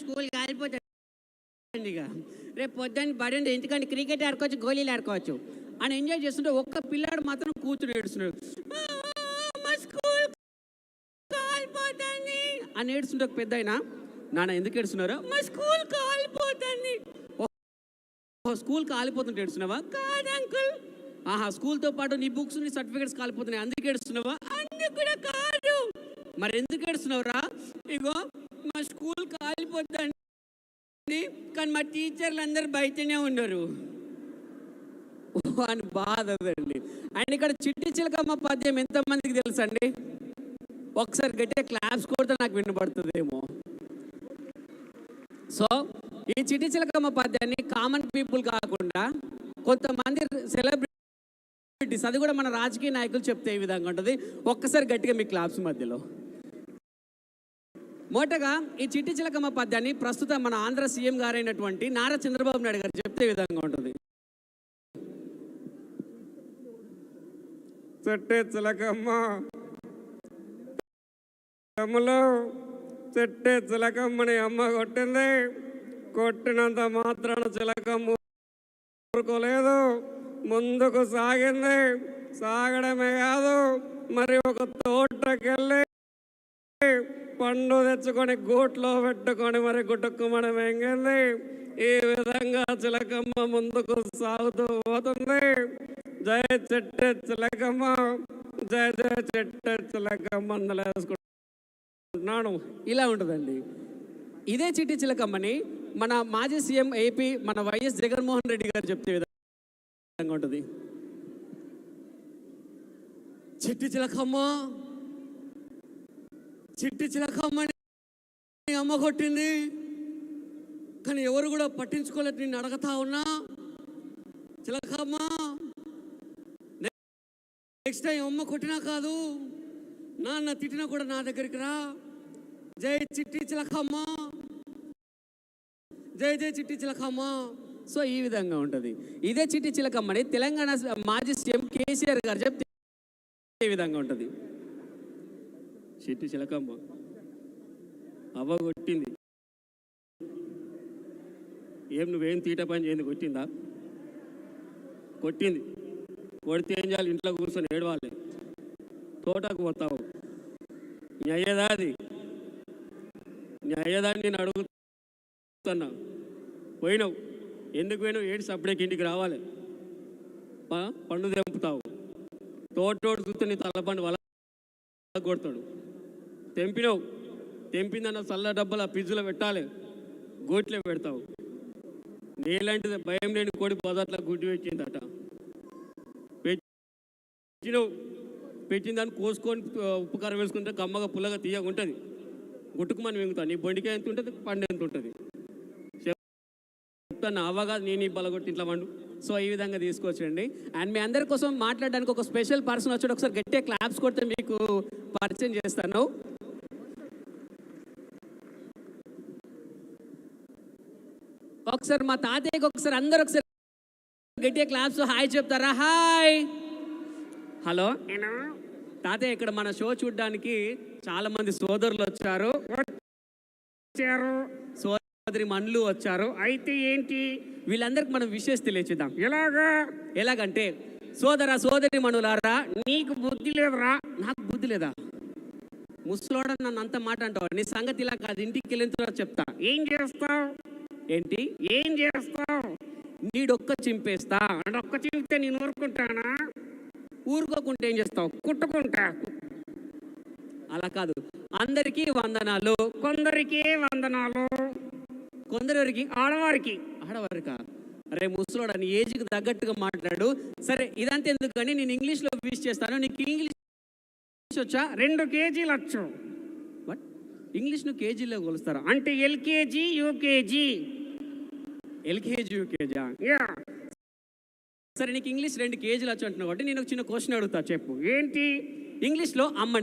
School కాలిపోతుంది ఇక రేపు పొద్దున్న పడింది, ఎందుకంటే క్రికెట్ ఆడుకోవచ్చు, గోళీలు ఆడుకోవచ్చు అని ఎంజాయ్ చేస్తుంటే ఒక్క పిల్లాడు మాత్రం కూతురు ఏడుస్తున్నాడు. మా స్కూల్ కాలిపోతుంది అని ఏడుస్తుంటే ఒక పెద్ద అయినా, నాన్న ఎందుకు ఏడుస్తున్నారు? మా స్కూల్ కాలిపోతుంది. స్కూల్ కాలిపోతుంటే ఏడుస్తున్నావా? కాదు అంకుల్. ఆహా, స్కూల్తో పాటు నీ బుక్స్ నీ సర్టిఫికేట్స్ కాలిపోతున్నాయి అందుకు ఏడుస్తున్నావా? అందుకు కూడా కాదు. మరి ఎందుకు ఏడుస్తున్నావురా? ఇగో మా స్కూల్ కాలిపోతుంది కానీ మా టీచర్లు అందరు బయటనే ఉన్నారు అని బాధ అండి. అండ్ ఇక్కడ చిట్టి చిలకమ్మ పద్యం ఎంతమందికి తెలుసండి? ఒకసారి గట్టిగా క్లాప్స్ కొడితే నాకు వినబడుతుందేమో. సో ఈ చిట్టి చిలకమ్మ పద్యాన్ని కామన్ పీపుల్ కాకుండా కొంతమంది సెలబ్రిటీస్, అది కూడా మన రాజకీయ నాయకులు చెప్తే ఈ విధంగా ఉంటుంది. ఒక్కసారి గట్టిగా మీ క్లాప్స్ మధ్యలో. మొదటగా ఈ చిట్టి చిలకమ్మ పద్యాన్ని ప్రస్తుతం మన ఆంధ్ర సీఎం గారైనటువంటి నారా చంద్రబాబు నాయుడు గారు చెప్తే ఈ విధంగా ఉంటుంది. చెట్టే చిలకమ్మ అమ్మలో చెట్టే చిలకమ్మని అమ్మ కొట్టింది. కొట్టినంత మాత్రాన చిలకమ్మ ఊరుకోలేదు, ముందుకు సాగింది. సాగడమే కాదు, మరి ఒక తోటకెళ్ళి పండు తెచ్చుకొని గూట్లో పెట్టుకొని మరి గుట్టుకుమని వెంగింది. ఈ విధంగా చిలకమ్మ ముందుకు సాగుతూ పోతుంది. జై చెట్టు చిలకమ్మ, జై జై చెట్టు చిలకమ్మ అందలేసుకుంటున్నాను. ఇలా ఉంటుందండి. ఇదే చిట్టి చిలకమ్మని మన మాజీ సీఎం ఏపీ మన వైఎస్ జగన్మోహన్ రెడ్డి గారు చెప్తే విధంగా ఉంటుంది. చిట్టి చిలకమ్మ, చిట్టి చిలకమ్మని అమ్మ కొట్టింది కానీ ఎవరు కూడా పట్టించుకోలేదు. నేను అడగతా ఉన్నా, చిలకమ్మ నెక్స్ట్ టైం అమ్మ కొట్టినా కాదు, నాన్న తిట్టినా కూడా నా దగ్గరికి రా. జై చిట్టి చిలకమ్మ, జై జై చిట్టి చిలకమ్మ. సో ఈ విధంగా ఉంటుంది. ఇదే చిట్టి చిలకమ్మని తెలంగాణ మాజీ సీఎం కేసీఆర్ గారు చెప్తే ఈ విధంగా ఉంటుంది. చిట్టి చిలకమ్మ అవ్వ కొట్టింది, ఏం నువ్వేం తీట పని చేయండి, కొట్టిందా? కొట్టింది. కొడితే ఏం చేయాలి? ఇంట్లో కూర్చొని ఏడవాలి. తోటకు పోతావు, నీ అయ్యేదా? అది నీ అయ్యేదాన్ని నేను అడుగుతున్నా. పోయినావు, ఎందుకు పోయినావు? ఏడ్చి అప్పుడేకి ఇంటికి రావాలి. పండు తెంపుతావు, తోటోడు చూస్తే నీ తల్లపండు వల కొడతాడు. తెంపినావు, తెంపిందన్న చల్ల డబ్బలు ఆ పిజ్జులో పెట్టాలి, గోట్లో పెడతావు. నీలాంటిది భయం లేని కోడి బజార్లో గుడ్డి పెట్టిందట. పెట్టినావు, పెట్టిన దాన్ని కోసుకొని ఉప్పు కారం వేసుకుంటే కమ్మగా పుల్లగా తీయగా ఉంటుంది. గుట్టుకుమని వెంగుతావు. నీ బొండికాయ ఎంత ఉంటుంది, పండు ఎంత ఉంటుంది చెప్తాను. అవ్వగా నేను బలగొట్టి ఇంట్లో వండు. సో ఈ విధంగా తీసుకొచ్చండి. అండ్ మీ అందరి కోసం మాట్లాడడానికి ఒక స్పెషల్ పర్సన్ వచ్చాడు. ఒకసారి గట్టిగా క్లాప్స్ కొడితే మీకు పరిచయం చేస్తాను. ఒకసారి మా తాతయ్యకి ఒకసారి అందరు ఒకసారి గట్టిగా క్లాప్స్ హాయ్ చెప్తారా? హాయ్. హలో తాతయ్య, ఇక్కడ మన షో చూడడానికి చాలా మంది సోదరులు వచ్చారు, సోదరి మనులు వచ్చారు. అయితే ఏంటి, వీళ్ళందరికి మనం విషయం తెలియచేద్దాం. ఎలాగంటే సోదర సోదరి మనులారా, నీకు బుద్ధి లేదురా, నాకు బుద్ధి లేదా? ముసలోడ నన్ను అంత మాట అంటావు. నీ సంగతి ఇలా కాదు, ఇంటికి వెళ్ళిన తర్వాత చెప్తా. ఏం చేస్తావు? ఏంటి ఏం చేస్తావు? నీడొక్క చింపేస్తా. అంటే ఒక్క చింపితే నేను ఊరుకుంటానా? ఊరుకోకుంటే ఏం చేస్తావు? కుట్టుకుంటా. అలా కాదు, అందరికీ వందనాలు, కొందరికి వందనాలు, కొందరికి ఆడవారికి. ఆడవారికా? అరే ముసలోడా, నీ ఏజ్కి తగ్గట్టుగా మాట్లాడు. సరే ఇదంతా ఎందుకు కానీ నేను ఇంగ్లీష్లో విష్ చేస్తాను. నీకు ఇంగ్లీష్ వచ్చా? 2 కేజీలు వచ్చు. బట్ ఇంగ్లీష్ను కేజీలో కొలుస్తారా? అంటే ఎల్కేజీ యూకేజీ. ఎల్కేజీ యూకేజా? సరే నీకు ఇంగ్లీష్ 2 కేజీలు వచ్చు అంటున్నావు కాబట్టి నేను ఒక చిన్న క్వశ్చన్ అడుగుతా, చెప్పు. ఏంటి? ఇంగ్లీష్లో అమ్మని